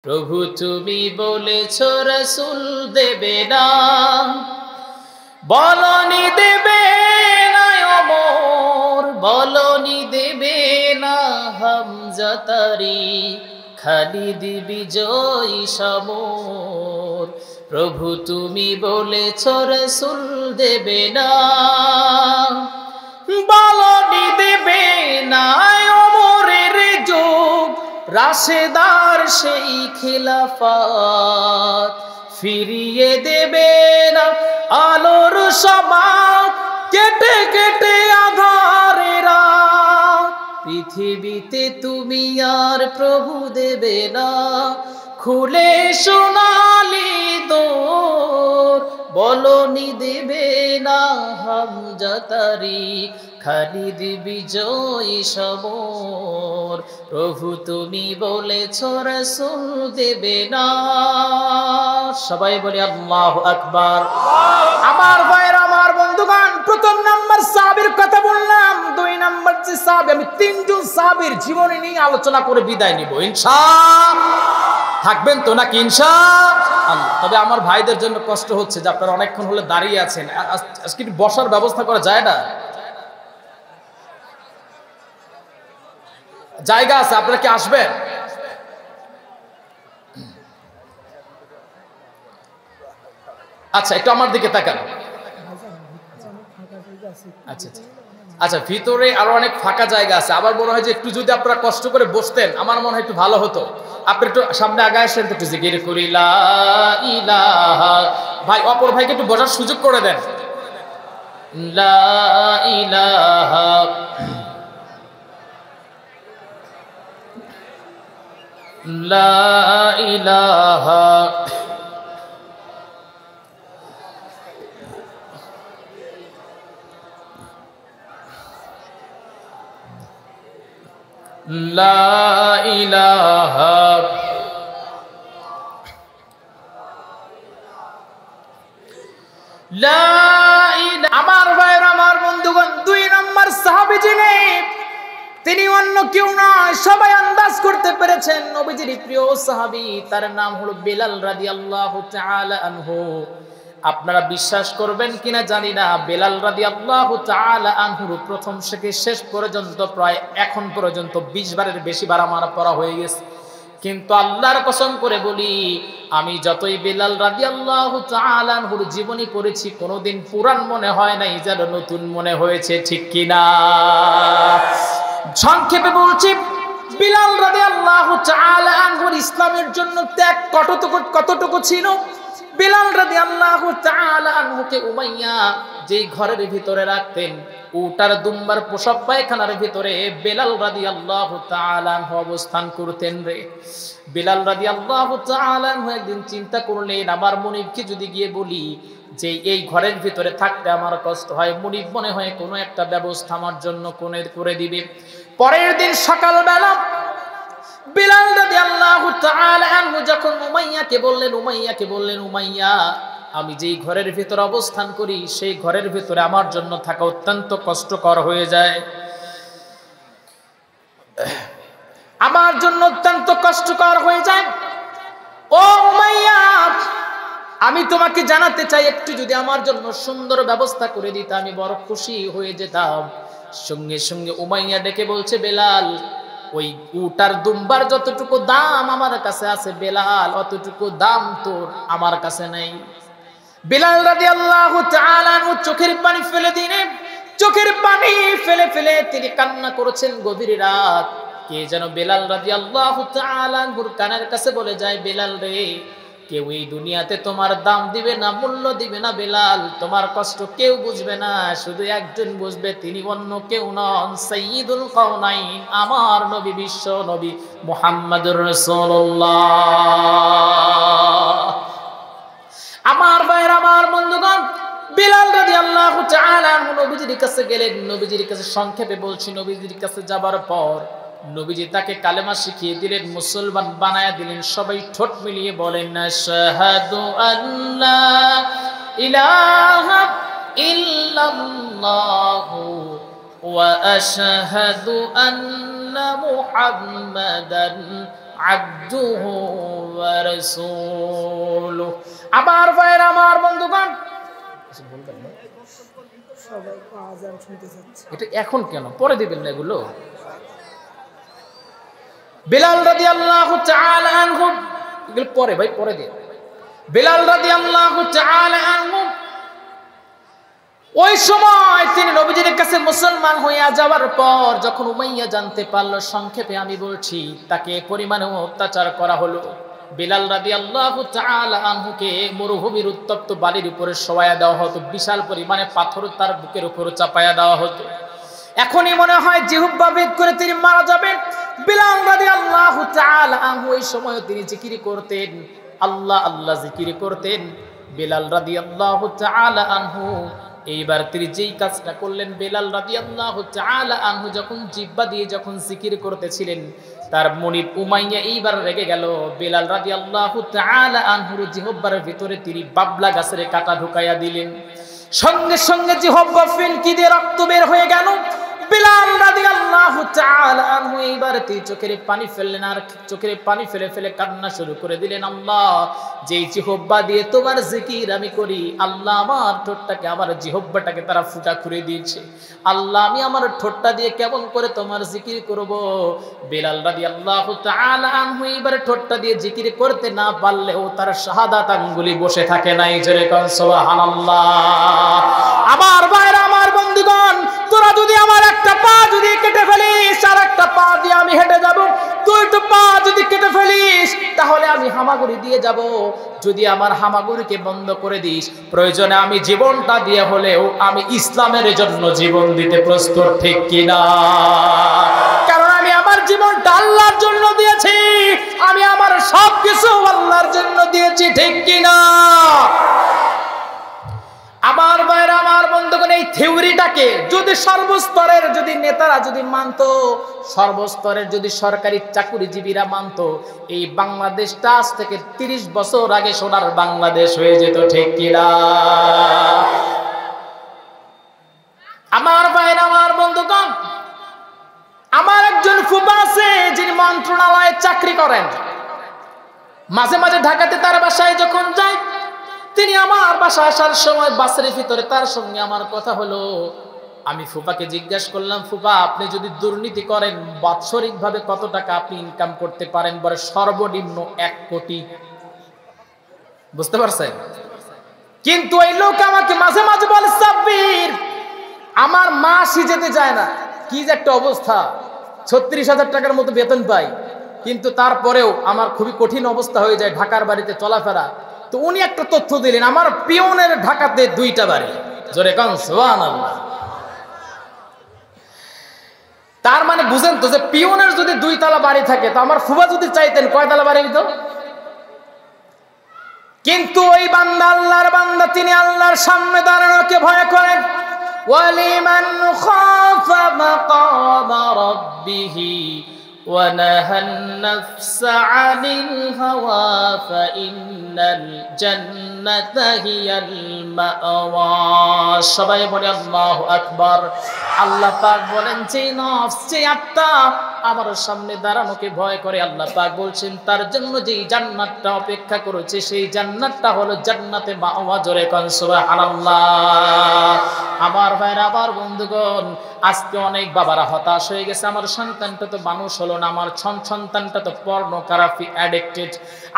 প্রভু তুমি বলেছ রাসূল দেবে না, বলনি দেবে না ওমর, বলনি দেবে না হামজা তারিক, খালিদ বিজয়ী সমর। প্রভু তুমি বলেছ রাসূল দেবে না, বলনি দেবে না ওমরের যুগ, রাশেদার সেই খিলাফত, ফিরিয়ে দেবে না আলোর সমাজ, কেটে কেটে আধারের রাত। পৃথিবীতে তুমি আর প্রভু দেবে না, খুলে সোনালি দোর, বলনি দেবে না হামজা তারিক, খালিদ বিজয়ী সমর। প্রভু তুমি বলেছ রাসূল দেবে না। সবাই বলি আল্লাহু আকবার। আমার ভাইরা, আমার বন্ধুগণ, প্রথম নাম্বার সাহাবীর কথা বললাম, দুই নাম্বার যে সাহাবী, আমি তিনজন সাহাবীর জীবনী নিয়ে আলোচনা করে বিদায় নিব ইনশাআল্লাহ। থাকবেন তো নাকি ইনশাআল্লাহ? তবে আমার ভাইদের জন্য কষ্ট হচ্ছে যে আপনারা অনেকক্ষণ হলে দাঁড়িয়ে আছেন, আজকে একটু বসার ব্যবস্থা করা যায় না? জায়গা আছে, আপনারা কি আসবেন? আচ্ছা, একটু আমার দিকে তাকান। আচ্ছা আচ্ছা, ভিতরে আরো অনেক ফাঁকা জায়গা আছে। আবার মনে হয় যে একটু যদি আপনারা কষ্ট করে বসতেন, আমার মনে হয় একটু ভালো হতো। আপনি একটু সামনে আগায় আসেন, একটু জিকির করি লা ইলাহা। ভাই, অপর ভাইকে একটু বসার সুযোগ করে দেন। লা ইলাহা লা ইলাহা লা ইলাহা লা ইলাহা। আমার ভাইয়ের, আমার বন্ধুগণ, দুই নম্বর সাহাবী যিনি, তিনি অন্য কেউ নয়, সবাই আন্দাজ করতে পেরেছেন নবীজির প্রিয় সাহাবী, তার নাম হলো বেলাল রাদিয়াল্লাহু তাআলা আনহু। আপনারা বিশ্বাস করবেন কিনা জানি না, বেলাল রাদিয়াল্লাহু তাআলা আনহুর প্রথম থেকে শেষ পর্যন্ত প্রায় এখন পর্যন্ত 20 বারের বেশি বার আমার পড়া হয়ে গেছে। কিন্তু আল্লাহর কসম করে বলি, আমি যতই বেলাল রাদিয়াল্লাহু তাআলা আনহুর জীবনী পড়েছি, কোনোদিন পুরান মনে হয় নাই, যেন নতুন মনে হয়েছে। ঠিক কিনা? সংক্ষেপে বলছি, বিলাল রাদিয়াল্লাহু তাআলা আনহুর ইসলামের জন্য ত্যাগ কতটুকু ছিল। বিলাল রাদিয়াল্লাহু তাআলা আনহুকে উমাইয়া যেই ঘরের ভিতরে রাখতেন, উটার দুম্বার প্রসব পায়খানার ভিতরে বিলাল রাদিয়াল্লাহু তাআলা আনহু অবস্থান করতেন রে। বিলাল রাদিয়াল্লাহু তাআলা আনহু একদিন চিন্তা করলেন, আমার মুনিবকে যদি গিয়ে বলি যে এই ঘরের ভিতরে থাকতে আমার কষ্ট হয়, মুনিব মনে হয় কোনো একটা ব্যবস্থা আমার জন্য করে দিবে। পরের দিন সকালবেলা বিলাল রাদিয়াল্লাহু তাআলা আনহু যখন উমাইয়াকে বললেন, উমাইয়া, আমি যেই ঘরের ভিতরে অবস্থান করি, সেই ঘরের ভিতরে আমার জন্য থাকা অত্যন্ত কষ্টকর হয়ে যায়, আমার জন্য অত্যন্ত কষ্টকর হয়ে যায়। ও উমাইয়া, আমি তোমাকে জানাতে চাই, একটু যদি আমার জন্য সুন্দর ব্যবস্থা করে দিতে আমি বড় খুশি হয়ে যেতাম। সঙ্গে সঙ্গে উমাইয়া ডেকে বলছে, বেলাল, ওই উটার দুম্বার যতটুকু দাম আমার কাছে আছে বেলাল, অতটুকু দাম তোর আমার কাছে নাই। বেলাল রাদিয়াল্লাহু তাআলা আনহু চোখের পানি ফেলে তিনি কান্না করেছেন গভীর রাত। কে যেন বেলাল রাদিয়াল্লাহু তাআলা আনহুর কানের কাছে বলে যায়, বেলাল রে, কেউ এই দুনিয়াতে তোমার দাম দিবে না, মূল্য দিবে না বেলাল, তোমার কষ্ট কেউ বুঝবে না, শুধু একজন বুঝবে, তিনি অন্য কেউ নন, সাইয়্যিদুল কাওনাইন, আমার নবী, বিশ্ব নবী মুহাম্মদুর রাসূলুল্লাহ। আমার ভাইরা, আমার বন্ধুগণ, বিলাল রাদিয়াল্লাহু তাআলা আনহু নবীজির কাছে গেলেন। নবীজির কাছে সংক্ষেপে বলছি, নবীজির কাছে যাবার পর নবীজি তাকে কালেমা শিখিয়ে দিলেন, মুসলমান বানায়া দিলেন। সবাই ঠোঁট মিলিয়ে বলেন, আশহাদু আল্লা ইলাহা ইল্লাল্লাহু ওয়া আশহাদু আন্না মুহাম্মাদান আবদুহু ورسوله আমার ভাইরা আমার বন্ধুগণ সবাই আযান শুনতে যাচ্ছে এটা এখন কেন পরে দিবেন না এগুলো বিলাল রাদিয়াল্লাহু তাআলা আনহু এগুলো পরে ভাই পরে দিন বিলাল রাদিয়াল্লাহু তাআলা আনহু ওই সময় তিনি নবীজির কাছে মুসলমান হইয়া যাওয়ার পর যখন উমাইয়া জানতে পারল সংক্ষেপে আমি বলছি তাকে পরিমাণে অত্যাচার করা হলো বিলাল রাদিয়াল্লাহু তাআলা আনহুকে মরুভূমির উত্তপ্ত বালির উপরে শোয়ায়া দেওয়া হতো বিশাল পরিমাণে পাথর তার বুকের উপর চাপায়া দেওয়া হতো এখনই মনে হয় জিহ্বা ভেদ করে তিনি মারা যাবেন বিলাল রাদিয়াল্লাহু তাআলা আনহু এই সময় তিনি জিকির করতেন আল্লাহ আল্লাহ জিকির করতেন বিলাল রাদিয়াল্লাহু তাআলা আনহু এইবার তিনি যেই কাজটা করলেন বিলাল রাদিয়াল্লাহু তাআলা আনহু যখন জিহ্বা দিয়ে যখন জিকির করতেছিলেন তার মনিব উমাইয়া এইবার রেগে গেল বিলাল রাদিয়াল্লাহু তাআলা আনহুর জিহ্বার ভিতরে তিনি বাবলা গাছের কাঁটা ঢুকাইয়া দিলেন সঙ্গে সঙ্গে জিহ্বা ফিনকি দিয়ে রক্ত বের হয়ে গেল বিলাল রাদিয়াল্লাহু তাআলা আনহু এইবার তিনি চোখের পানি ফেললেন আর চোখের পানি ফেলে ফেলে কান্না শুরু করে দিলেন আল্লাহ যেই জিহ্বা দিয়ে তোমার জিকির আমি করি আল্লাহ আমার ঠোঁটটাকে আমার জিহ্বাটাকে তারা ফুটা করে দিয়েছে আল্লাহ আমি আমার ঠোঁটটা দিয়ে কেমন করে তোমার জিকির করব বিলাল রাদিয়াল্লাহু তাআলা আনহু এইবার ঠোঁটটা দিয়ে জিকির করতে না পারলেও তার শাহাদাত আঙ্গুলি বসে থাকে নাই জোরে কোন সুবহানাল্লাহ আমার ভাইরা আমার বন্ধুগণ তোরা যদি আমার একটা পা যদি কেটে ফেলিস আর একটা পা দিয়ে আমি হেঁটে যাব দুইটা পা যদি কেটে ফেলিস তাহলে আমি হামাগুড়ি দিয়ে যাব যদি আমার হামাগুড়িকে বন্ধ করে দিস প্রয়োজনে আমি জীবনটা দিয়ে হলেও আমি ইসলামের জন্য জীবন দিতে প্রস্তুত ঠিক কিনা কারণ আমি আমার জীবনটা আল্লাহর জন্য দিয়েছি আমি আমার সবকিছু আল্লাহর জন্য দিয়েছি ঠিক কিনা আমার ভাইরা আমার বন্ধুগণ এই থিওরিটাকে যদি সর্বস্তরের যদি নেতারা যদি মানতো সর্বস্তরের যদি সরকারি চাকরিজীবীরা মানতো এই বাংলাদেশটা আজ থেকে 30 বছর আগে সোনার বাংলাদেশ হয়ে যেত ঠিক কিনা আমার ভাইরা আমার বন্ধুগণ আমার একজন ফুফা আছে যিনি মন্ত্রণালয়ে চাকরি করেন মাঝে মাঝে ঢাকাতে তার বাসায় যখন যায় তিনি আমার বাসা আসার সময় বাসের ভিতরে তার সঙ্গে আমার কথা হলো আমি ফুফাকে জিজ্ঞাসা করলাম ফুফা আপনি যদি দুর্নীতি করেন বাৎসরিকভাবে কত টাকা আপনি ইনকাম করতে পারেন বলে সর্বনিম্ন 1 কোটি বুঝতে পারছেন কিন্তু এই লোক আমাকে মাঝে মাঝে বলে সাব্বির আমার মাসই যেতে চায় না কি যে একটা অবস্থা 36,000 টাকার মতো বেতন পাই কিন্তু তারপরেও আমার খুবই কঠিন অবস্থা হয়ে যায় ঢাকার বাড়িতে চলাফেরা তো উনি একটা তথ্য দিলেন আমার পিয়নের ঢাকাতে 2টা বাড়ি জোরে কোন সুবহানাল্লাহ তার মানে বুঝেন তো যে পিয়নের যদি 2 তলা বাড়ি থাকে তো আমার ফুফা যদি চাইতেন কয় তলা বাড়ি হইতো কিন্তু ওই বান্দা আল্লাহর বান্দা তিনি আল্লাহর সামনে দাঁড়ানোকে ভয় করেন ওয়ালিমান খাফা মাকামা রাব্বিহি ونهى النفس عن الهوى فإن الجنة هي المأوى সবাই বলে আল্লাহু আকবার আল্লাহ পাক বলেন যে নফস যে আত্মা আমার সামনে দাঁড়ানোকে ভয় করে আল্লাহ পাক বলছেন তার জন্য যেই জান্নাতটা অপেক্ষা করেছে সেই জান্নাতটা হলো জান্নাতে মাওয়া জোরে কোন সুবহানাল্লাহ আমার ভাইরা আমার বন্ধুগণ আজকে অনেক বাবারা হতাশ হয়ে গেছে আমার সন্তানটা তো মানুষ হলো না আমার সন্তানটা তো পর্নোগ্রাফি অ্যাডিক্টেড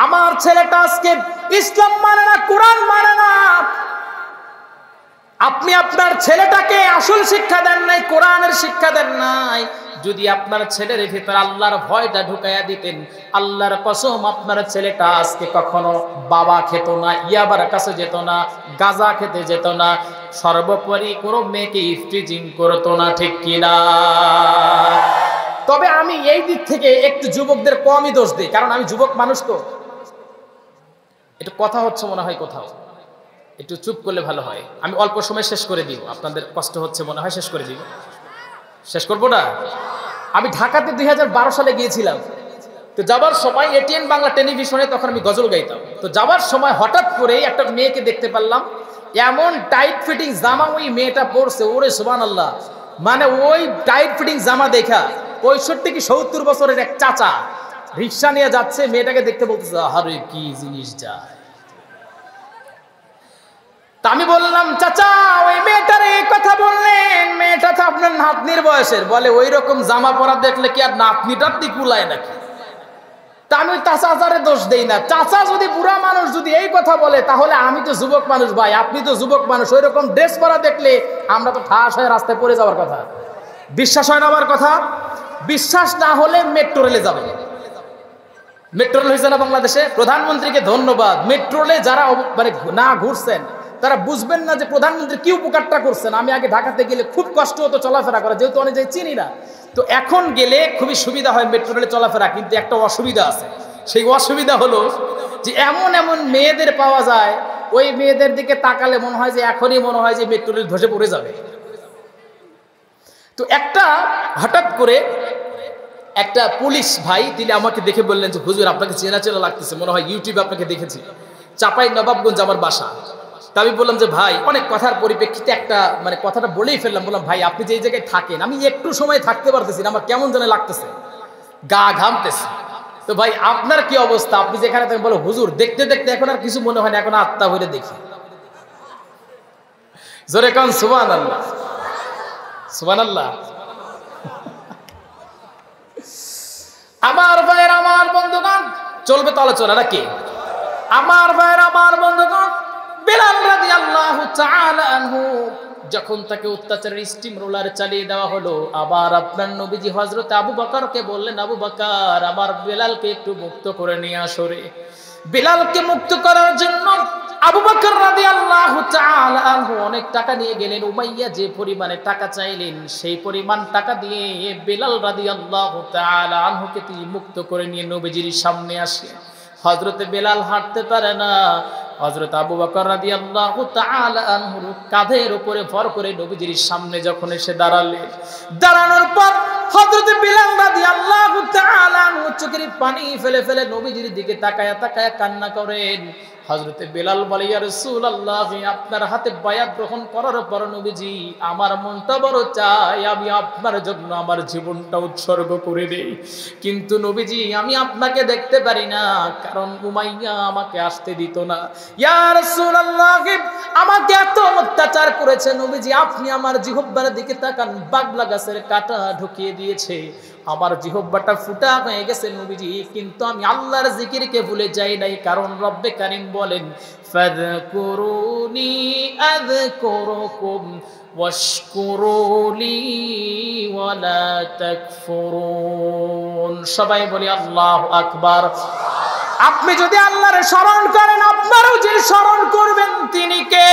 আমার ছেলেটা আজকে ইসলাম মানে না কোরআন মানে না আপনি আপনার ছেলেটাকে আসল শিক্ষা দেন নাই কোরআনের শিক্ষা দেন নাই যদি আপনার ছেলের ভিতর আল্লাহর ভয়টা ঢুকাইয়া দিতেন আল্লাহর কসম আপনার ছেলেটা আজকে কখনো বাবা খেত না ইয়াবার কাছে যেত না গাঁজা খেতে যেত না সর্বোপরি কোনো মেয়েকে ইফটিজিং করতো না ঠিক কিনা তবে আমি এই দিক থেকে একটু যুবকদের কমই দোষ দিই কারণ আমি যুবক মানুষ তো একটু কথা হচ্ছে মনে হয় কোথাও একটু চুপ করলে ভালো হয় আমি অল্প সময় শেষ করে দিব আপনাদের কষ্ট হচ্ছে মনে হয় শেষ করে দিব শেষ করবো না আমি ঢাকাতে 2012 সালে গিয়েছিলাম তো যাবার সময় এটিএন বাংলা টেলিভিশনে তখন আমি গজল গাইতাম তো যাবার সময় হঠাৎ করে একটা মেয়েকে দেখতে পারলাম এমন টাইট ফিটিং জামা ওই মেয়েটা পরছে ওরে সুবহানাল্লাহ মানে ওই টাইট ফিটিং জামা দেখা 65 কি 70 বছরের এক চাচা রিক্সা নিয়ে যাচ্ছে, মেয়েটাকে দেখতে বলতেছে আরে কি জিনিস যায়। তা আমি বললাম চাচা ওই মেয়েটার এই কথা বললেন, মেয়েটা তো আপনার নাতনির বয়সের। বলে ওই রকম জামা পরা দেখলে কি আর নাতনি টাতনি কুলায় নাকি? তা আমি চাচারে দোষ দেই না। চাচা যদি বুড়া মানুষ যদি এই কথা বলে, তাহলে আমি তো যুবক মানুষ ভাই, আপনি তো যুবক মানুষ, ওই রকম ড্রেস পরা দেখলে আমরা তো ঠাস হয়ে রাস্তায় পড়ে যাওয়ার কথা। বিশ্বাস হয় না আমার কথা? বিশ্বাস না হলে মেট্রো রেলে যাবে। মেট্রো রেল হয়েছে না বাংলাদেশে? প্রধানমন্ত্রীকে ধন্যবাদ। মেট্রো রেলে যারা মানে না ঘুরছেন তারা বুঝবেন না যে প্রধানমন্ত্রী কি উপকারটা করছেন। আমি আগে ঢাকাতে গেলে খুব কষ্ট হতো চলাফেরা করা, যেহেতু অনেক জায়গায় চিনি না। তো এখন গেলে খুবই সুবিধা হয় মেট্রো রেলে চলাফেরা, কিন্তু একটা অসুবিধা আছে। সেই অসুবিধা হলো যে এমন এমন মেয়েদের পাওয়া যায়, ওই মেয়েদের দিকে তাকালে মনে হয় যে এখনই মনে হয় যে মেট্রো রেল ধসে পড়ে যাবে। তো একটা হঠাৎ করে একটা পুলিশ ভাই তিনি আমাকে দেখে বললেন যে হুজুর আপনাকে চেনা চেনা লাগতেছে, মনে হয় ইউটিউবে আপনাকে দেখেছি, চাপাই নবাবগঞ্জ আমার বাসা। তা আমি বললাম যে ভাই, অনেক কথার পরিপ্রেক্ষিতে একটা মানে কথাটা বলেই ফেললাম। বললাম ভাই আপনি যে জায়গায় থাকেন আমি একটু সময় থাকতে পারতেছি না, আমার কেমন যেন লাগতেছে, গা ঘামতেছে। তো ভাই আপনার কি অবস্থা, আপনি যেখানে থাকেন? বলো হুজুর দেখতে দেখতে এখন আর কিছু মনে হয় না, এখন আত্মা হইলে দেখি। জোরে কান সুবহানাল্লাহ, সুবহানাল্লাহ। আমার ভাইয়ের আমার বন্ধুগণ, চলবে তাহলে চলে নাকি? আমার ভাইয়ের আমার বন্ধুগণ, বেলাল রাদিয়াল্লাহু তাআলা আনহু যখন তাকে অত্যাচারের স্টিম রোলার চালিয়ে দেওয়া হলো, আবার আপনার নবীজি হযরত আবু বকরকে বললেন, আবু বকর আমার বেলালকে একটু মুক্ত করে নিয়ে আসো রে। বেলালকে মুক্ত করার জন্য আবু বকর রাদিয়াল্লাহু তাআলা আনহু অনেক টাকা নিয়ে গেলেন। উমাইয়া যে পরিমাণে টাকা চাইলেন সেই পরিমাণ টাকা দিয়ে বেলাল রাদিয়াল্লাহু তাআলা আনহুকে তিনি মুক্ত করে নিয়ে নবীজির সামনে আসলেন। হযরতে বেলাল হাঁটতে পারে না, হযরত আবু বকর রাদিয়াল্লাহু তাআলা আনহুর কাঁধের উপরে ভর করে নবীজির সামনে যখন এসে দাঁড়ালেন, দাঁড়ানোর পর হযরতে বেলাল রাদিয়াল্লাহু তাআলা আনহু চোখের পানি ফেলে ফেলে নবীজির দিকে তাকায়া তাকায়া কান্না করেন। হযরতে বেলাল বলে, ইয়া রাসূলুল্লাহ আপনার হাতে বায়াত গ্রহণ করার পর নবীজি আমার মনটা বড় চাই আমি আপনার জন্য আমার জীবনটা উৎসর্গ করে দেই, কিন্তু নবীজি আমি আপনাকে দেখতে পারি না, কারণ উমাইয়া আমাকে আসতে দিত না। ইয়া রাসূলুল্লাহ আমাকে এত অত্যাচার করেছে নবীজি, আপনি আমার জিহ্বার দিকে তাকান, বাগলা গাছের কাঁটা ঢুকিয়ে দিয়েছে, আমার জিহ্বাটা ফুটা হয়ে গেছে নবীজি, কিন্তু আমি আল্লাহর জিকিরকে ভুলে যাই নাই, কারণ রব্বে কারীম বলেন ফাযকুরুনি আযকুরুকুম ওয়াশকুরুলি ওয়ালা তাকফুরুন। সবাই বলি আল্লাহু আকবার। আপনি যদি আল্লাহর স্মরণ করেন আপনারও যে স্মরণ করবেন তিনি কে?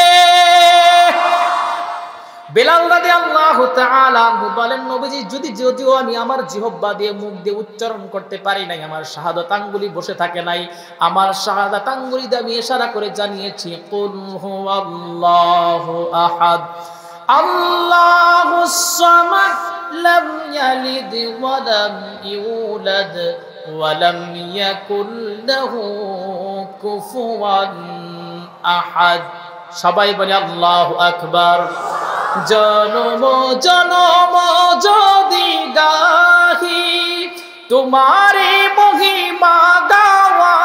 বেলাল রাদিয়াল্লাহু তাআলা বলেন নবীজি যদিও আমি আমার জিহ্বা দিয়ে মুখ দিয়ে উচ্চারণ করতে পারি নাই, আমার শাহাদাত আঙ্গুলি বসে থাকে নাই, আমার শাহাদাত আঙ্গুলি দিয়ে আমি ইশারা করে জানিয়েছি কুল হুয়াল্লাহু আহাদ আল্লাহুস সামাদ লাম ইয়ালিদ ওয়া লাম ইউলাদ ওয়া লাম ইয়াকুল লাহু কুফুয়ান আহাদ। সবাই বলে আল্লাহু আকবার। জনম জনম যদি গাহি তোমারে মহিমা গাওয়া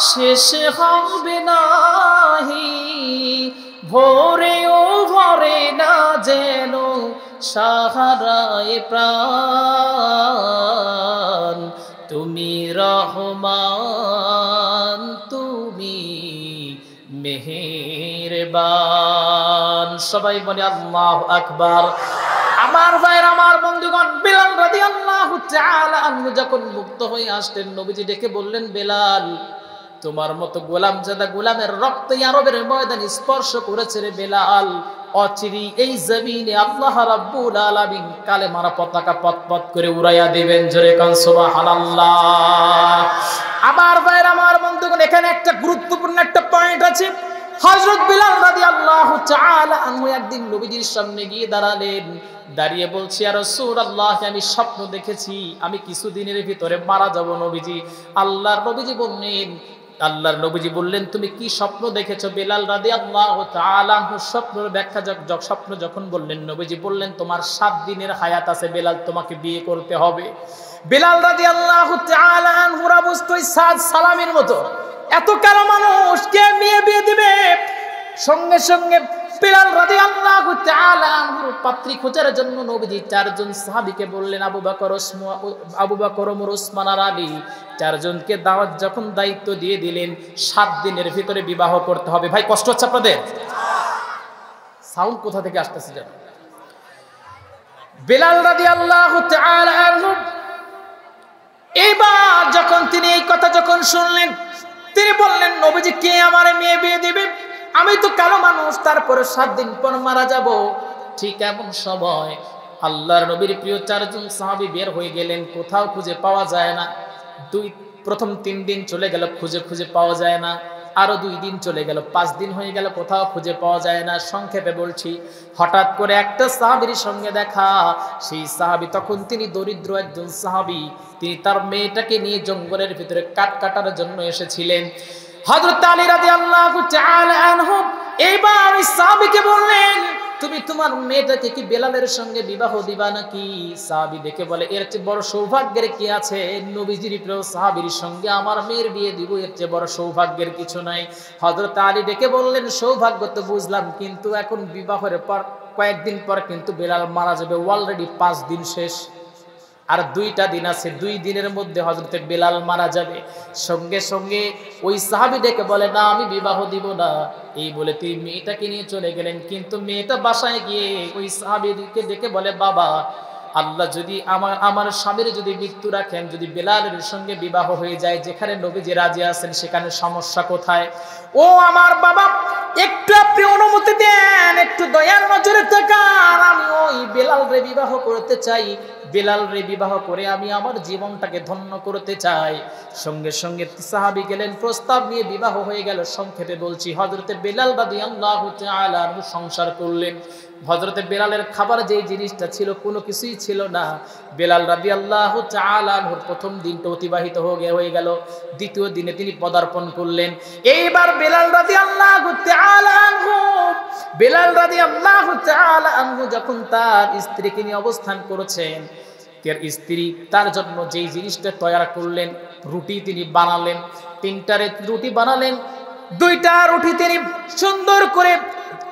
শেষ হবে নাহি, ভোরে ও ভরে না যেন সাহারায় প্রাণ, তুমি রহমান তুমি মেহেরবান। সবাই বলে আল্লাহু আকবার। আমার ভাইয়ের আমার বন্ধুগণ, বেলাল রাদিয়াল্লাহু তাআলা আনহু যখন মুক্ত হয়ে আসলেন নবীজি ডেকে বললেন, বেলাল তোমার মতো গোলামজাদা গোলামের রক্ত আরবের ময়দানে স্পর্শ করেছে রে বেলাল, অচিরি এই জমিনে আল্লাহ রাব্বুল আলামিন কালেমার পতাকা পতপত করে উড়াইয়া দিবেন। জোরে কান সুবহানাল্লাহ। আমার ভাইয়ের আমার বন্ধুগণ, এখানে একটা গুরুত্বপূর্ণ একটা পয়েন্ট আছে। হযরত বেলাল রাদিয়াল্লাহু তাআলা আনহু একদিন নবীজির সামনে গিয়ে দাঁড়ালেন, দাঁড়িয়ে বলছি ইয়া রাসূলুল্লাহ আমি স্বপ্ন দেখেছি আমি কিছুদিনের ভিতরে মারা যাব নবীজি। আল্লাহর নবীজি বললেন তুমি কি স্বপ্ন দেখেছো? বেলাল রাদিয়াল্লাহু তাআলা আনহু স্বপ্নের ব্যাখ্যা স্বপ্ন যখন বললেন নবীজি বললেন তোমার 7 দিনের হায়াত আছে বেলাল, তোমাকে বিয়ে করতে হবে। বিলাল রাদিয়াল্লাহু তাআলা আনহুর অবস্থা সাদ সালামের মতো, এত কালো মানুষ কে মেয়ে বিয়ে দিবে? সঙ্গে সঙ্গে বিলাল রাদিয়াল্লাহু তাআলা আনহুর পাত্রী খোঁজার জন্য নবীজি চারজন সাহাবীকে বললেন, আবু বকর, ওমর, ওসমান আর আলী, চারজনকে দাওয়াত যখন দায়িত্ব দিয়ে দিলেন 7 দিনের ভিতরে বিবাহ করতে হবে। ভাই কষ্ট হচ্ছে আপনাদের? সাউন্ড কোথা থেকে আসতেছে জানো? বিলাল রাদিয়াল্লাহু তাআলা আনহু এবার যখন তিনি এই কথা যখন শুনলেন, তিনি বললেন, নবীজি কে আমার মেয়ে বিয়ে দিবে? আমি তো কালো মানুষ, তারপরে 7 দিন পর মারা যাব। ঠিক এমন সময় আল্লাহর নবীর প্রিয় চারজন সাহাবী বের হয়ে গেলেন, কোথাও খুঁজে পাওয়া যায় না। প্রথম 3 দিন চলে গেল, খুঁজে পাওয়া যায় না। আরো 2 দিন চলে গেল, 5 দিন হয়ে গেল, কোথাও খুঁজে পাওয়া যায় না। সংক্ষেপে বলছি, হঠাৎ করে একটা সাহাবীর সঙ্গে দেখা। সেই সাহাবী তখন তিনি দরিদ্র একজন সাহাবী, তিনি তার মেয়েটাকে নিয়ে জঙ্গলের ভিতরে কাঠ কাটার জন্য এসেছিলেন। হযরত আলী রাদিয়াল্লাহু তাআলা আনহু এইবার ওই সাহাবীকে বললেন, তুমি তোমার মেয়েটাকে কি বেলালের সঙ্গে বিবাহ দিবা নাকি? সাহাবী দেখে বলে, এর চেয়ে বড় সৌভাগ্যের কি আছে? নবীজির প্রিয় সাহাবীর সঙ্গে আমার মেয়ের বিয়ে দিব, এর চেয়ে বড় সৌভাগ্যের কিছু নাই। হযরত আলী ডেকে বললেন, সৌভাগ্য তো বুঝলাম, কিন্তু এখন বিবাহের পর কয়েকদিন পর কিন্তু বেলাল মারা যাবে, অলরেডি 5 দিন শেষ, আর 2টা দিন আছে, 2 দিনের মধ্যে হযরতে বেলাল মারা যাবে। সঙ্গে সঙ্গে ওই সাহাবী ডেকে বলে, না আমি বিবাহ দিব না। এই বলে তিনি মেয়েটাকে নিয়ে চলে গেলেন। কিন্তু মেয়েটা বাসায় গিয়ে ওই সাহাবীকে ডেকে বলে, বাবা, আল্লাহ যদি আমার স্বামীর যদি মৃত্যু রাখেন, যদি বেলালের সঙ্গে বিবাহ হয়ে যায়, যেখানে নবীজি রাজি আছেন, সেখানে সমস্যা কোথায়? ও আমার বাবা, একটু আপনি অনুমতি দেন, একটু দয়ার নজরে তাকান, আমি ওই বেলালরে বিবাহ করতে চাই, বেলালরে বিবাহ করে আমি আমার জীবনটাকে ধন্য করতে চাই। সঙ্গে সঙ্গে সাহাবী গেলেন, প্রস্তাব নিয়ে বিবাহ হয়ে গেল। সংক্ষেপে বলছি, হযরতে বেলাল রাদিয়াল্লাহু তাআলা আনহু সংসার করলেন। হযরতে বেলালের খাবার যেই জিনিসটা ছিল, কোনো কিছুই ছিল না। বেলাল রাদিয়াল্লাহু তাআলা আনহুর প্রথম দিনটা অতিবাহিত হয়ে গেল। দ্বিতীয় দিনে তিনি পদার্পণ করলেন। এইবার বেলাল রাদিয়াল্লাহু তাআলা আনহু যখন তার স্ত্রীকে নিয়ে অবস্থান করেছেন, তার স্ত্রী তার জন্য যেই জিনিসটা তৈরি করলেন, রুটি তিনি বানালেন। 3টা রুটি বানালেন, 2টা রুটি তিনি সুন্দর করে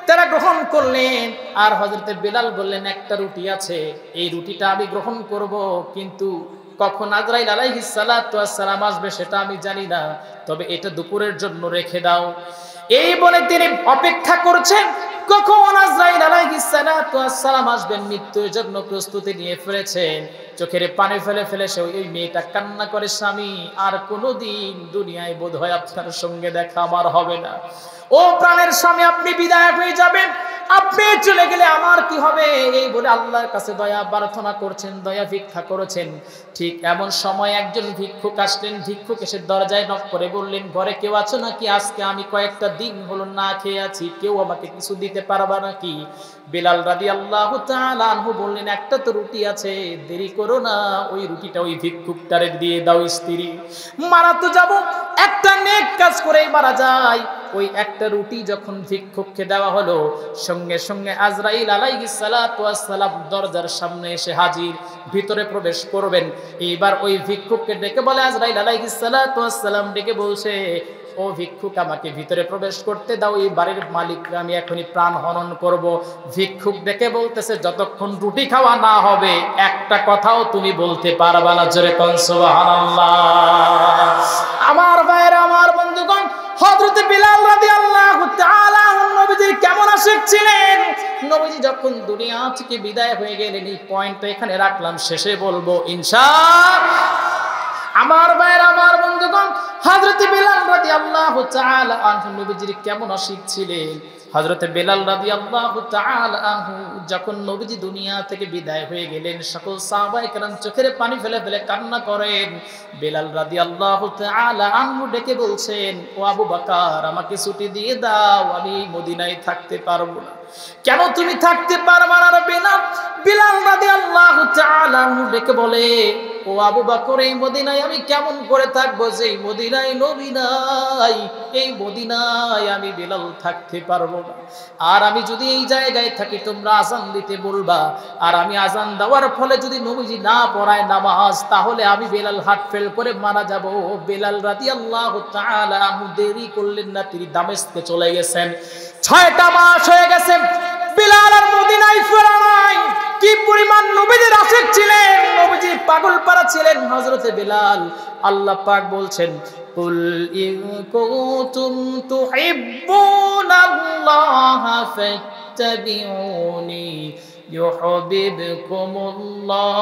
তারা গ্রহণ করলেন। আর হযরতে বেলাল বললেন, একটা রুটি আছে, এই রুটিটা আমি গ্রহণ করব, কিন্তু কখন আজরাইল আলাইহিস সালাতু ওয়াস সালাম আসবে সেটা আমি জানি না, তবে এটা দুপুরের জন্য রেখে দাও। এই বলে তিনি অপেক্ষা করছেন কখন আজরাইল আলাইহিস সালাতু ওয়াস সালাম আসবেন, মৃত্যুর জন্য প্রস্তুতি নিয়ে ফেলেছেন। চোখের পানি ফেলে ফেলে সে ওই মেয়েটা কান্না করে, স্বামী, আর কোনোদিন দুনিয়ায় বোধহয় আপনার সঙ্গে দেখা আমার হবে না। ও প্রাণের স্বামী, আপনি বিদায় হয়ে যাবেন, আপনি চলে গেলে আমার কি হবে? এই বলে আল্লাহর কাছে দয়া প্রার্থনা করছেন, দয়া ভিক্ষা করেছেন। ঠিক এমন সময় একজন ভিক্ষুক আসলেন। ভিক্ষুক এসে দরজায় নক করে বললেন, ঘরে কেউ আছো নাকি? আজকে আমি কয়েকটা দিন হলো না খেয়ে আছি, কেউ আমাকে কিছু দিতে পারবা নাকি? বেলাল রাদিয়াল্লাহু তাআলা আনহু বললেন, একটা তো রুটি আছে, দেরি করো না, ওই রুটিটা ওই ভিক্ষুকটারে দিয়ে দাও। স্ত্রী, মারা তো যাব, একটা নেক কাজ করেই মারা যায়। ওই একটা রুটি যখন ভিক্ষুককে দেওয়া হলো, সঙ্গে সঙ্গে আজরাইল আলাইহিস সালাতু ওয়াস সালাম দরজার সামনে এসে হাজির, ভিতরে প্রবেশ করবেন। এইবার ওই ভিক্ষুককে ডেকে বলে, আজরাইল আলাইহিস সালাতু ওয়াস সালাম ডেকে বলছে, ও ভিক্ষুক, আমাকে ভিতরে প্রবেশ করতে দাও, এই বাড়ির মালিককে আমি এখনই প্রাণ হরণ করব। ভিক্ষুক ডেকে বলতেছে, যতক্ষণ রুটি খাওয়া না হবে একটা কথাও তুমি বলতে পারবা না। জোরে কোন সুবহানাল্লাহ। আমার ভাইরা, আমার বন্ধুগণ, হযরত বিলাল রাদিয়াল্লাহু তাআলা আনহু নবীজির কেমন আশিক ছিলেন। নবীজি যখন দুনিয়া থেকে বিদায় হয়ে গেলেন, এই পয়েন্টটা এখানে রাখলাম, শেষে বলবো ইনশাআল্লাহ। আমার ভাইরা, আমার বন্ধুগণ, হযরত বিলাল রাদিয়াল্লাহু তাআলা আনহু নবীজির কেমন আশিক ছিলেন। হযরত বেলাল রাদিয়াল্লাহু তাআলা আনহু যখন নবীজি দুনিয়া থেকে বিদায় হয়ে গেলেন, সকল সাহাবায়ে কেরাম চোখের পানি ফেলে ফেলে কান্না করেন। বেলাল রাদিয়াল্লাহু তাআলা আনহু ডেকে বলছেন, ও আবু বকর, আমাকে ছুটি দিয়ে দাও, আমি মদিনায় থাকতে পারবো না। কেন তুমি থাকতে পারবা না বেলাল? বেলাল রাদিয়াল্লাহু তাআলা আনহু ডেকে বলে, ও আবু বকর, এই মদিনায় আমি কেমন করে থাকবো, যে মদিনায় নবী নাই, এই মদিনায় আমি বেলাল থাকতে পারবো না। আর আমি যদি এই জায়গায় থাকি তোমরা আজান দিতে বলবা, আর আমি আজান দেওয়ার ফলে যদি নবীজি না পড়ায় নামাজ, তাহলে আমি বেলাল হার্ট ফেল করে মারা যাব। বেলাল রাদিয়াল্লাহু তাআলা আনহু দেরি করলেন না, তিনি দামেস্কে চলে গেছেন। 6টা মাস হয়ে গেছে, বেলাল আর মদিনায় ফেরা নাই। কি পরিমাণ নবীজির আশিক ছিলেন, নবীজির পাগল পারা ছিলেন হযরতে বেলাল। আল্লাহ পাক বলছেন, কুল ইন কুনতুম তুহিব্বুনাল্লাহা ফাত্তাবিউনি ইউহিব্বুকুমুল্লাহ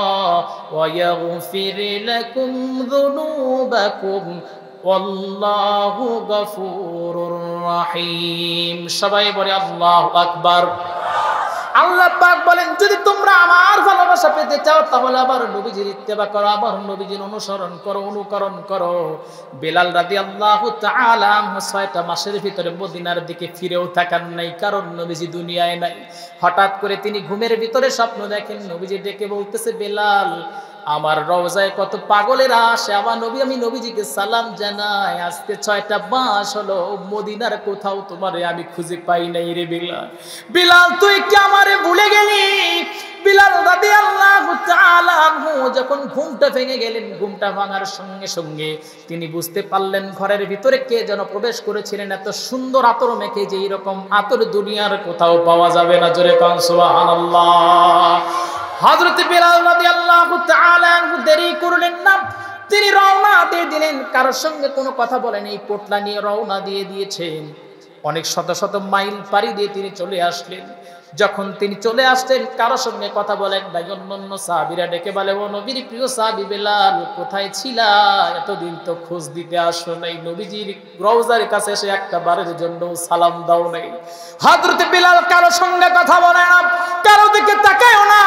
ওয়া ইয়াগফির লাকুম যুনুবাকুম ওয়াল্লাহু গফুরুর রহিম। সবাই বলে আল্লাহু আকবার। আল্লাহ পাক বলেন, যদি তোমরা আমার ভালোবাসা পেতে চাও তাহলে আমার নবীজির ইত্তেবা করো, আমার নবীজির অনুসরণ করো, অনুকরণ করো। বেলাল রাদিয়াল্লাহু তাআলা 6টা মাসের ভিতরে মদিনার দিকে ফিরেও তাকান নাই, কারণ নবীজি দুনিয়ায় নাই। হঠাৎ করে তিনি ঘুমের ভিতরে স্বপ্ন দেখেন, নবীজি ডেকে বলতেছে, বেলাল, আমার রওজায় কত পাগলেরা আসে, আমার নবী, আমি নবীজিকে সালাম জানাই। আজকে 6টা মাস হলো মদিনার কোথাও তোমারে আমি খুঁজে পাই নাই রে বেলাল। বেলাল, তুই কি আমারে ভুলে গেলি? বেলাল রাদিয়াল্লাহু তাআলা আনহু যখন ঘুমটা ভেঙে গেলেন, ঘুমটা ভাঙার সঙ্গে সঙ্গে তিনি বুঝতে পারলেন ঘরের ভিতরে কে যেন প্রবেশ করেছিলেন। এত সুন্দর আতর মেখে, যে এরকম আতর দুনিয়ার কোথাও পাওয়া যাবে না। জোরে কান সুবহানাল্লাহ। হযরত বেলাল রাদিয়াল্লাহু তাআলা আনহু দেরি করলেন না, তিনি রওনা দিয়ে দিলেন। কারোর সঙ্গে কোনো কথা বলেন, এই পোটলা নিয়ে রওনা দিয়ে দিয়েছেন। অনেক শত শত মাইল পাড়ি দিয়ে তিনি চলে আসলেন। যখন তিনি চলে আসলেন, কারোর সঙ্গে কথা বলেন নাই। অন্যান্য সাহাবীরা ডেকে বলে, ও নবীর প্রিয় সাহাবী বেলাল, কোথায় ছিলা? এতদিন তো খোঁজ দিতে আসো নাই, নবীজির রওজার কাছে এসে একটা বারের জন্য সালাম দাও নাই। হযরত বেলাল কারোর সঙ্গে কথা বলে না, কারো দিকে তাকায়ও না।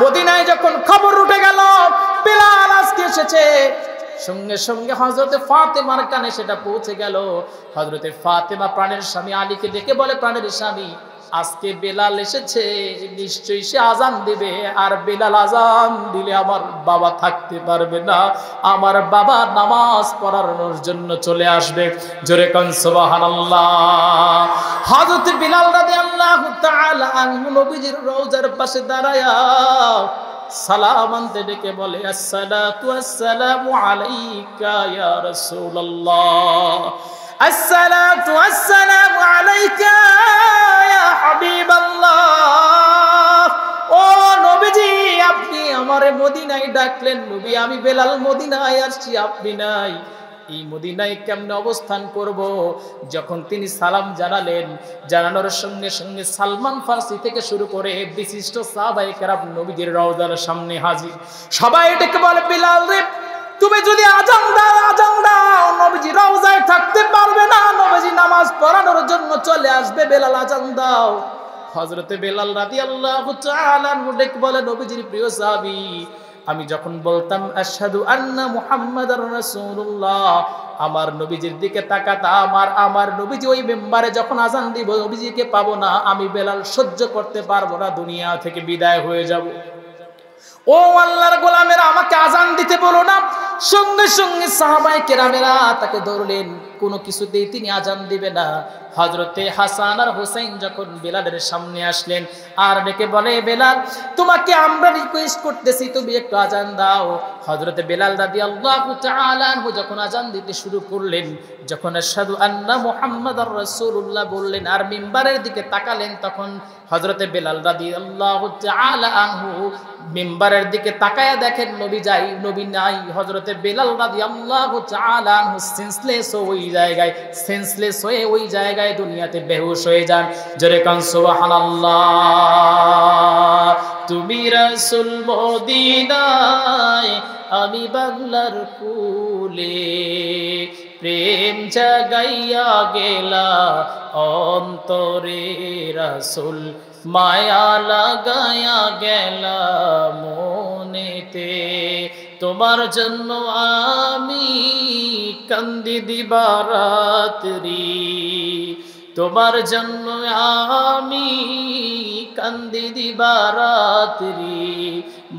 মদিনায় যখন খবর উঠে গেল বেলাল আজকে এসেছে, সঙ্গে সঙ্গে হযরতে ফাতেমার কানে সেটা পৌঁছে গেল। হযরতে ফাতেমা প্রাণের স্বামী আলীকে ডেকে বলে, প্রাণের স্বামী, আজকে বেলাল এসেছে, নিশ্চয়ই সে আজান দিবে। আর বেলাল আজান দিলে আমার বাবা থাকতে পারবে না, আমার বাবা নামাজ পড়ানোর জন্য চলে আসবে। জোরে কান সুবহানাল্লাহ। হযরত বেলাল রাদিয়াল্লাহু তাআলা আনহু নবীজির রওজার পাশে দাঁড়ায়া সালাম আনতে ডেকে বলে, আসসালাতু আসসালামু আলাইকা ইয়া রাসূলুল্লাহ, আসসালাতু আসসালামু আলাইকা ইয়া হাবিবাল্লাহ। ও নবীজি, আপনি আমারে মদিনায় ডাকলেন, নবী আমি বেলাল মদিনায় আসছি, আপনি নাই। এই মদিনায় কেমনে অবস্থান করব? যখন তিনি সালাম জানালেন, জানানোর সঙ্গে সঙ্গে সালমান ফারসি থেকে শুরু করে বিশিষ্ট সাহাবায়ে কেরাম নবীজির রওজার সামনে হাজির। সবাই এটাকে বলে, বেলাল রে, তুমি যদি আজান দাও নবীজি রওজায় থাকতে পারবে না, নবীজি নামাজ পড়ানোর জন্য চলে আসবে, বেলাল আজান দাও। হযরতে বেলাল রাদিয়াল্লাহু তাআলা আনহু ডেকে বলে, নবীজির প্রিয় সাহাবী, আমি যখন বলতাম আশহাদু আন্না মুহাম্মাদার রাসূলুল্লাহ, আমার নবীজির দিকে তাকাতাম, আমার নবীজি ওই মিম্বারে যখন আজান দিব নবীজিকে পাবো না, আমি বেলাল সহ্য করতে পারবো না, দুনিয়া থেকে বিদায় হয়ে যাব। ও আল্লাহর গোলামেরা, আমাকে আজান দিতে বলো না। সঙ্গে সঙ্গে সাহাবায়ে কেরামেরা তাকে ধরলেন, কোনো কিছুতেই তিনি আজান দিবে না। হযরতে হাসান আর হুসাইন যখন বেলালের সামনে আসলেন আর ডেকে বলে, বেলাল, তোমাকে আমরা রিকোয়েস্ট করতেছি, তুমি একটু আজান দাও। হযরতে বেলাল রাদিয়াল্লাহু তাআলা আনহু যখন আজান দিতে শুরু করলেন, যখন আশহাদু আন্না মুহাম্মাদার রাসূলুল্লাহ বললেন আর মিম্বারের দিকে তাকালেন, তখন হযরতে বেলাল রাদিয়াল্লাহু তাআলা আনহু মিম্বারের দিকে তাকায়া দেখেন নবী নবী নাই। হযরতে বেলাল রাদিয়াল্লাহু তাআলা আনহু সেন্সলেস হয়ে ওই জায়গায় দুনিয়াতে বেহুশ হয়ে যান। জোরে কান সুবহানাল্লাহ। তুমি রাসূল মদিনায়, আমি বাংলার কুলে, প্রেম জাগাইয়া গেলা অন্তরে রাসূল, মায়া লাগায়া গেলা মনেতে, তোমার জন্য আমি কান্দি দিবারাত্রি, তোমার জন্য আমি কান্দি দিবারাত্রি,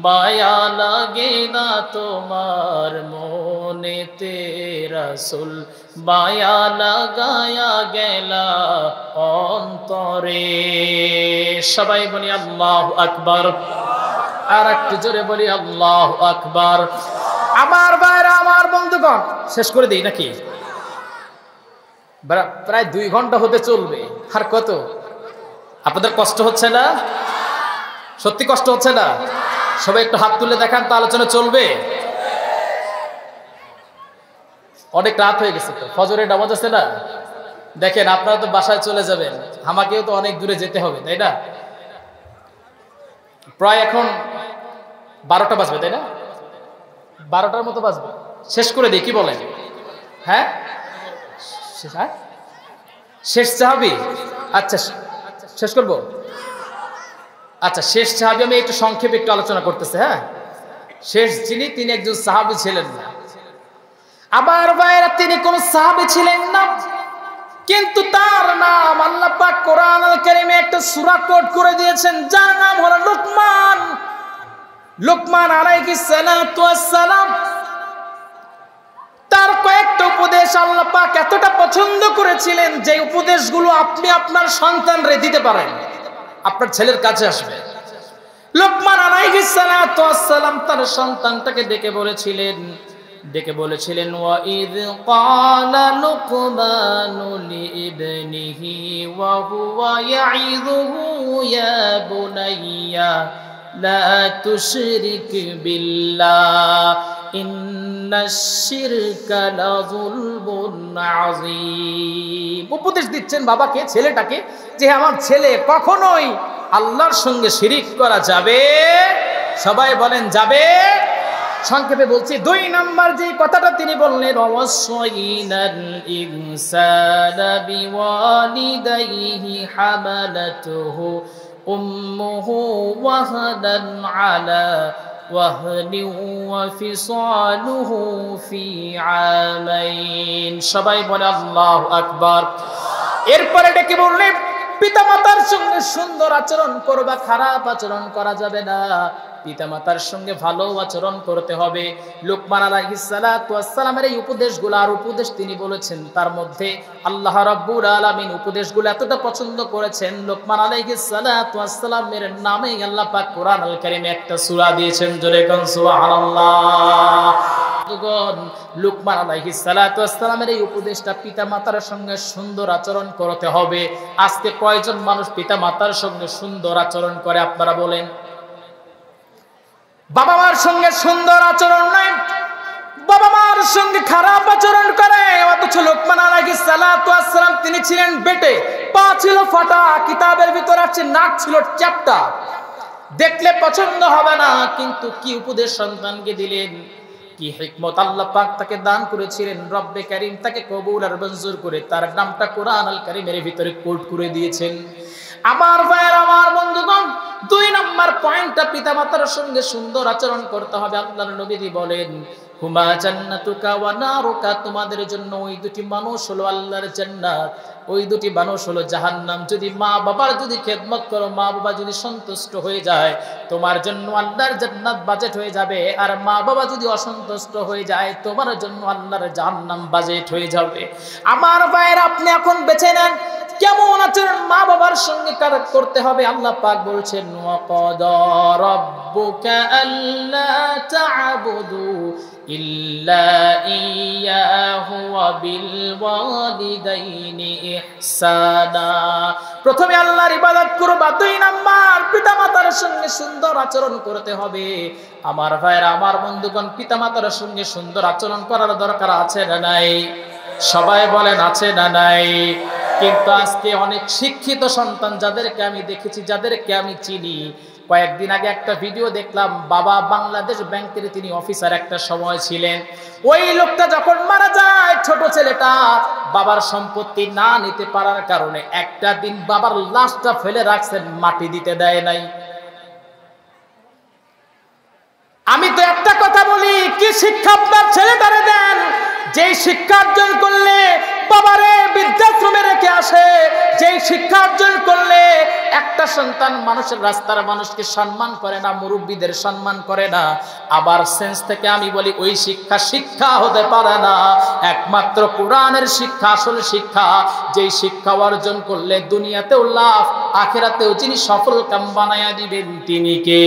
মায়া লাগে না তোমার মনেতে রাসূল মায়া লাগায়া গেলা অন্তরে সবাই বলি আল্লাহু আকবার আর একটু জোরে বলি আল্লাহু আকবার আমার ভাইরা আমার বন্ধুগণ শেষ করে দেই নাকি প্রায় 2 ঘন্টা হতে চলবে আর কত আপনাদের কষ্ট হচ্ছে না সত্যি কষ্ট হচ্ছে না সবাই একটু হাত তুলে দেখান তো আলোচনা চলবে অনেক রাত হয়ে গেছে তো ফজরের নামাজ আছে না দেখেন আপনারা তো বাসায় চলে যাবেন আমাকেও তো অনেক দূরে যেতে হবে তাই না প্রায় এখন 12টা বাজবে তাই না 12টার মতো বাজবে শেষ করে দিই কি বলেন হ্যাঁ শেষ সাহাবী আচ্ছা শেষ করব আচ্ছা শেষ সাহাবী আমি একটু সংক্ষেপে একটু আলোচনা করতেছি হ্যাঁ শেষ যিনি তিনি একজন সাহাবী ছিলেন না আবার ভাইরা তিনি কোন সাহাবী ছিলেন না কিন্তু তার নাম আল্লাহ পাক কোরআন আল কারীমে একটা সূরা কোট করে দিয়েছেন যার নাম হলো লুকমান লুকমান আলাইহিস সালাতু ওয়াস সালাম তার কয়েকটা উপদেশ আল্লাহ পাক এতটা পছন্দ করেছিলেন যে উপদেশগুলো আপনি আপনার সন্তানরে দিতে পারেন আপনার ছেলের কাছে আসবে লুকমান আলাইহিস সালাতু ওয়াস সালাম তার সন্তানটাকে ডেকে বলেছিলেন ওয়া ইয ক্বালা লুকমানু লিইবনিহি ওয়া হুয়া ইয়াইযুহু ইয়া বুনাইয়া লা তুশরিক বিল্লাহ ইন্নাশ শিরকা লাযুলমুন আযীম উপদেশ দিচ্ছেন বাবাকে ছেলেটাকে যে আমার ছেলে কখনোই আল্লাহর সঙ্গে শিরিক করা যাবে সবাই বলেন যাবে সংক্ষেপে বলছি 2 নাম্বার যে কথাটা তিনি বললেন ওয়াসাইনাল ইনসানা বিওয়ালিদাইহি হামালাতুহু উম্মুহু ওয়াহানান আলা ওয়াহনি ওয়া ফিসালুহু ফি আমাইন সবাই বলে আল্লাহু আকবার এরপরে ডেকে বললেন পিতামাতার সঙ্গে সুন্দর আচরণ করবা খারাপ আচরণ করা যাবে না পিতামাতার সঙ্গে ভালো আচরণ করতে হবে লুকমান আলাইহিস সালাতু ওয়াস সালামের এই উপদেশগুলো আর উপদেশ তিনি বলেছেন তার মধ্যে আল্লাহ রাব্বুল আলামিন উপদেশগুলো এতটা পছন্দ করেছেন লুকমান আলাইহিস সালাতু ওয়াস সালামের নামে আল্লাহ পাক কোরআন আল কারীমে একটা সূরা দিয়েছেন জোরে কোন সুবহানাল্লাহ লুকমান আলাইহিস সালাতু ওয়াস সালামের এই উপদেশটা পিতামাতার সঙ্গে সুন্দর আচরণ করতে হবে আজকে কয়জন মানুষ পিতামাতার সঙ্গে সুন্দর আচরণ করে আপনারা বলেন বাবা মার সঙ্গে সুন্দর আচরণ নাই বাবা মার সঙ্গে খারাপ আচরণ করে অথচ লুকমান আলাইহিস সালাতু ওয়াস সালাম তিনি ছিলেন বেটে পা ছিল ফাটা কিতাবের ভিতর আছে নাক ছিল চ্যাপ্টা দেখলে পছন্দ হবে না কিন্তু কি উপদেশ সন্তানকে দিলেন কি হিকমত আল্লাহ পাক তাকে দান করেছিলেন রব্বে কারীম তাকে কবুল আর মঞ্জুর করে তার নামটা কোরআন আল কারীমের ভিতরে কোট করে দিয়েছেন আমার ভাইয়ের আমার বন্ধুগণ 2 নাম্বার পয়েন্টটা পিতামাতার সঙ্গে সুন্দর আচরণ করতে হবে আল্লাহর নবী বলেন হুমা জান্নাতুকা ওয়া নারুকা তোমাদের জন্য ওই দুটি মানুষ হলো আল্লাহর জান্নাত ওই দুটি মানুষ হলো জাহান্নাম যদি মা বাবার যদি খেদমত করো মা বাবা যদি সন্তুষ্ট হয়ে যায় তোমার জন্য আল্লাহর জান্নাত বাজেট হয়ে যাবে আর মা বাবা যদি অসন্তুষ্ট হয়ে যায় তোমার জন্য আল্লাহর জাহান্নাম বাজেট হয়ে যাবে আমার ভাইয়েরা আপনি এখন বেছে নেন কেমন আচরণ মা বাবার সঙ্গে করতে হবে আল্লাহ পাক বলছেন ওয়া ক্বাদা রাব্বুকা আল্লা তা'বুদু ইল্লা ইয়াহু ওয়া বিল ওয়ালিদাইনি ইহসানা প্রথমে আল্লাহর ইবাদত করবা 2 নাম্বার পিতামাতার সঙ্গে সুন্দর আচরণ করতে হবে আমার ভাইরা আমার বন্ধুগণ পিতামাতার সঙ্গে সুন্দর আচরণ করার দরকার আছে না নাই সবাই বলেন আছে না নাই কিন্তু আজকে অনেক শিক্ষিত সন্তান যাদেরকে আমি দেখেছি যাদেরকে আমি চিনি কয়েকদিন আগে একটা ভিডিও দেখলাম বাবা বাংলাদেশ ব্যাংকের তিনি অফিসার একটা সময় ছিলেন ওই লোকটা যখন মারা যায় ছোট ছেলেটা বাবার সম্পত্তি না নিতে পারার কারণে একটা দিন বাবার লাশটা ফেলে রাখছেন মাটি দিতে দেয় নাই আমি তো একটা কথা বলি কি শিক্ষা আপনার ছেলেটারে দেন যে শিক্ষা অর্জন করলে বাবারে বৃদ্ধাশ্রমে রেখে আসে যেই শিক্ষা অর্জন করলে একটা সন্তান মানুষের রাস্তার মানুষকে সম্মান করে না, মুরব্বীদের সম্মান করে না, আবার সেন্স থেকে আমি বলি ওই শিক্ষা হতে পারে না। একমাত্র কোরআনের শিক্ষা আসলে শিক্ষা, যেই শিক্ষা অর্জন করলে দুনিয়াতেও লাভ, আখিরাতেও যিনি সফল কাম বানায়া দিবেন তিনি কে?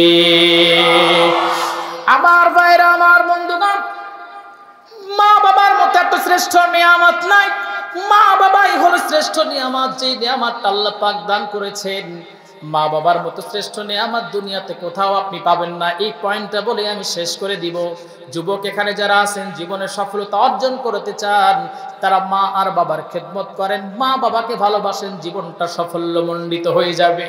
আমার ভাইরা, আমার বন্ধুগণ, মা বাবার মতো এত শ্রেষ্ঠ নিয়ামত নাই। মা বাবাই হলো শ্রেষ্ঠ নিয়ামত, যে নিয়ামতটা আল্লাহ পাক দান করেছেন। মা বাবার মতো শ্রেষ্ঠ নিয়ামত দুনিয়াতে কোথাও আপনি পাবেন না। এই পয়েন্টটা বলে আমি শেষ করে দিব। যুবক এখানে যারা আছেন, জীবনে সফলতা অর্জন করতে চান, তারা মা আর বাবার খেদমত করেন, মা বাবাকে ভালোবাসেন, জীবনটা সাফল্যমণ্ডিত হয়ে যাবে।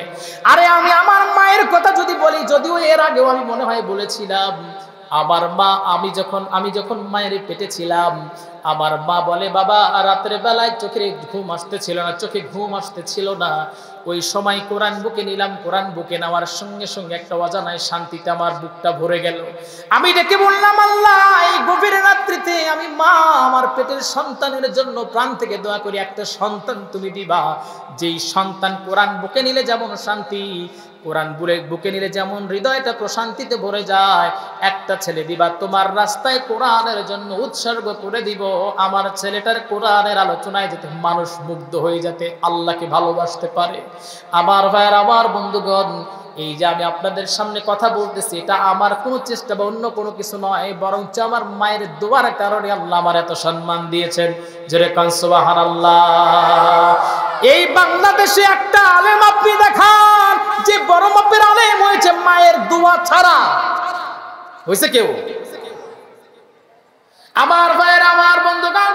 আরে আমি আমার মায়ের কথা যদি বলি, যদিও এর আগেও আমি মনে হয় বলেছিলাম, আমার মা, আমি যখন মায়ের পেটে ছিলাম, আমার মা বলে, বাবা রাতের বেলায় চোখে ঘুম আসতেছিল না। ওই সময় কোরআন বুকে নিলাম, কোরআন বুকে নেওয়ার সঙ্গে সঙ্গে একটা অজানায় শান্তিতে আমার বুকটা ভরে গেল। আমি ডেকে বললাম, আল্লাহ, এই গভীর রাত্রিতে আমি মা আমার পেটের সন্তানের জন্য প্রাণ থেকে দোয়া করি, একটা সন্তান তুমি দিবা, যেই সন্তান কোরআন বুকে নিলে যেমন শান্তি, কোরআন বুকে নিলে যেমন হৃদয়টা প্রশান্তিতে ভরে যায়, একটা ছেলে দিবা তোমার রাস্তায় কোরআনের জন্য উৎসর্গ করে দিব। আমার ছেলেটার কোরআনের আলোচনায় যাতে মানুষ মুগ্ধ হয়ে যাতে আল্লাহকে ভালোবাসতে পারে। আমার ভাইয়ের, আমার বন্ধুগণ, এই যে আমি আপনাদের সামনে কথা বলতেছি, এটা আমার কোনো চেষ্টা বা অন্য কোনো কিছু নয়, বরঞ্চ আমার মায়ের দোয়ার কারণে আল্লাহ আমার এত সম্মান দিয়েছেন। জোরে কান সুবহানাল্লাহ। এই বাংলাদেশে একটা আলেম আপনি দেখান যে বড় মাপের আলেম হয়েছে মায়ের দোয়া ছাড়া? হয়েছে কেউ? আমার ভাইয়ের, আমার বন্ধুগণ,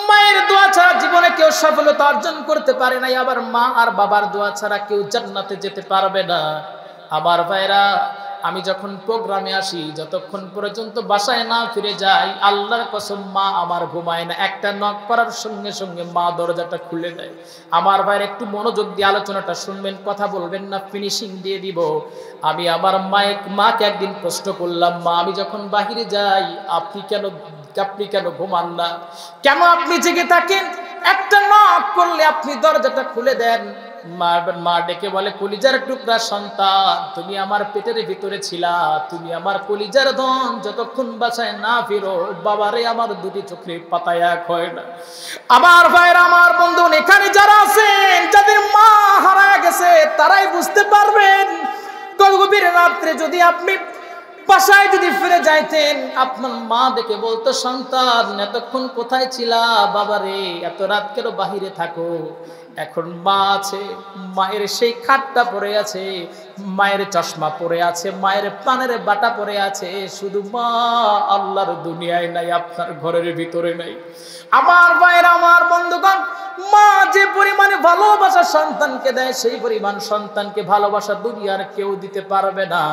মায়ের দোয়া ছাড়া জীবনে কেউ সফলতা অর্জন করতে পারে নাই। আবার মা আর বাবার দোয়া ছাড়া কেউ জান্নাতে যেতে পারবে না। আমার ভাইরা, আমি যখন প্রোগ্রামে আসি, যতক্ষণ পর্যন্ত বাসায় না ফিরে যাই, আল্লাহর কসম মা আমার ঘুমায় না। একটা নক করার সঙ্গে সঙ্গে মা দরজাটা খুলে দেয়। আমার ভাইয়ের, একটু মনোযোগ দিয়ে আলোচনাটা শুনবেন, কথা বলবেন না, ফিনিশিং দিয়ে দিব। আমি আমার মাকে একদিন প্রশ্ন করলাম, মা, আমি যখন বাহিরে যাই আপনি কেন ঘুমান না? কেন আপনি জেগে থাকেন? একটা নক করলে আপনি দরজাটা খুলে দেন। মা ডেকে বলে, কলিজার টুকরা সন্তান, তুমি আমার পেটের ভিতরে ছিলা, তুমি আমার কলিজার ধন, যতক্ষণ বাসায় না ফিরো বাবারে আমার দুটি চোখের পাতায় এক হয় না। আমার ভাইরা, আমার বন্ধু, এখানে যারা আছেন, যাদের মা হারা গেছে, তারাই বুঝতে পারবেন। গভীর রাত্রে যদি আপনি বাসায় যদি ফিরে যাইতেন, আপনার মা দেখে বলতো, সন্তান এতক্ষণ কোথায় ছিলা বাবারে, এত রাত কেন বাহিরে থাকো? এখন মা আছে, মায়ের সেই খাটটা পড়ে আছে, মায়ের চশমা পড়ে আছে, মায়ের পানের বাটা পড়ে আছে, শুধু মা আল্লাহর দুনিয়ায় নাই, আপনার ঘরের ভিতরে নাই। আমার ভাইয়ের, আমার বন্ধুগণ, মা যে পরিমাণে ভালোবাসা সন্তানকে দেয়, সেই পরিমাণ সন্তানকে ভালোবাসা দুনিয়ার কেউ দিতে পারবে না।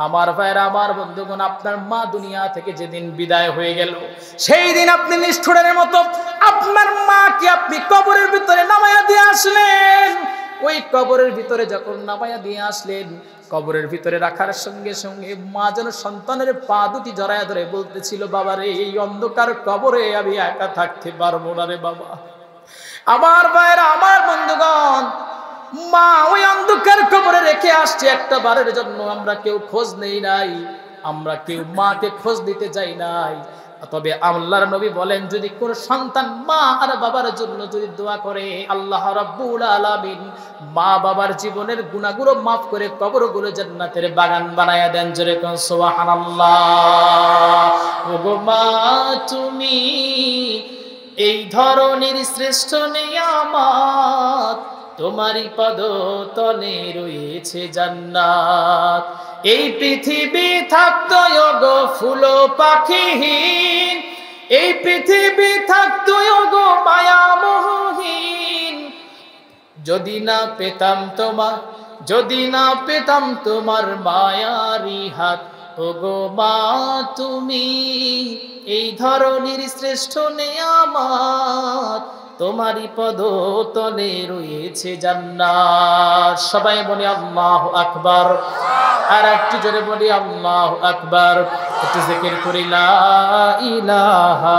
আমার ভাইয়েরা, আমার বন্ধুগণ, আপনার মা দুনিয়া থেকে যেদিন বিদায় হয়ে গেল, সেই দিন আপনি নিষ্ঠুরের মতো আপনার মাকে আপনি কবরের ভিতরে নামায়া দিয়ে আসলেন। ওই কবরের ভিতরে যখন নামায়া দিয়ে আসলেন, কবরের ভিতরে রাখার সঙ্গে সঙ্গে মা যেন সন্তানের পা দুটি জড়ায়া ধরে বলতেছিল, বাবারে, এই অন্ধকার কবরে আমি একা থাকতে পারবো না রে বাবা। আমার ভাইয়েরা, আমার বন্ধুগণ, মা ওই অন্ধকার কবরে রেখে আসছে একটা বারের জন্য। আমরা কেউ খোঁজ নেই নাই, আমরা কেউ মাকে খোঁজ দিতে যাই নাই। তবে আল্লাহর নবী বলেন, যদি কোন সন্তান মা আর বাবার জন্য যদি দোয়া করে, আল্লাহ রাব্বুল আলামিন মা বাবার জীবনের গুনাহগুলো মাফ করে কবরগুলো জান্নাতের বাগান বানায়া দেন। জোরে কোন সুবহানাল্লাহ। ওগো মা, তুমি এই ধরনের শ্রেষ্ঠ নিয়ামত, তোমারই পদতলে রয়েছে জান্নাত। এই পৃথিবী থাকতো ওগো ফুল পাখিহীন, এই পৃথিবী থাকতো ওগো মায়া মোহহীন, যদি না পেতাম তোমার মায়ারি হাত। ওগো মা, তুমি এই ধরনের শ্রেষ্ঠ নিয়ামত, তোমারই পদতলে রয়েছে জান্নাত। সবাই বলি আল্লাহু আকবার। আর একটু জোরে বলি আল্লাহু আকবার। একটু জিকির করি লা ইলাহা